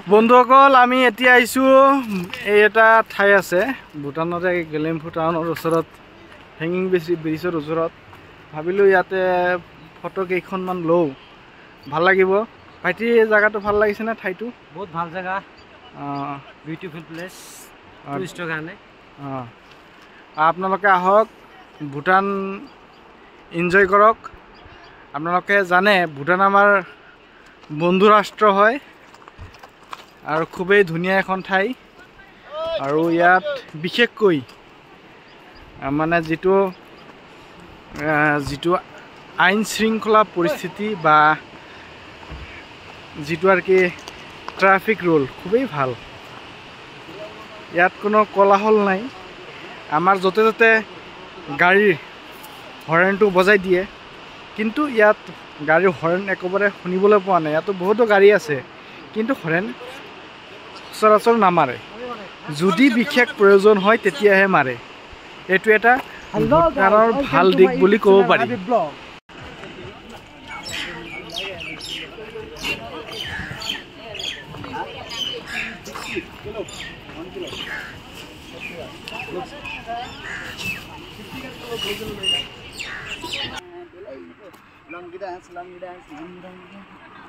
বন্ধুসকল আমি এতিয়া আইছো এই এটা ঠাই আছে ভুটানতে গেলেমফু টাউনৰ ওচৰত হেঙিং ব্ৰিজৰ ওচৰত ভাবিলো ইয়াতে ফটো কেইখনমান লও ভাল লাগিব ভাইটি জায়গাটো ভাল লাগিছে না ঠাইটো বহুত ভাল জায়গা বিউটিফুল প্লেস টুৰিষ্টৰ কাৰণে আপোনালোকে আহক ভুটান এনজয় কৰক আপোনালোকে জানে ভুটান আমাৰ বন্ধু ৰাষ্ট্ৰ হয় আৰু খুবেই ধুনীয়া এখন ঠাই আৰু ইয়াত বিশেষকৈ মানে যিটো আইন শৃংখলা পৰিস্থিতি বা যিটো আৰ কি ট্ৰাফিক ৰুল খুবই ভাল ইয়াত কোনো কোলাহল নাই আমাৰ যতে যতে গাড়ীৰ হৰ্ণটো বজাই দিয়ে কিন্তু ইয়াত গাড়ীৰ হৰ্ণ একেবাৰে শুনিবলৈ পোৱা নাই ইয়াত বহুতো গাড়ী আছে কিন্তু হৰ্ণ সচৰাচৰ নামাৰে যদি বিশেষ প্ৰয়োজন হয় তেতিয়াহে মাৰে এটো এটা ভুটানৰ ভাল দিক বুলি ক'ব পাৰি Long dance.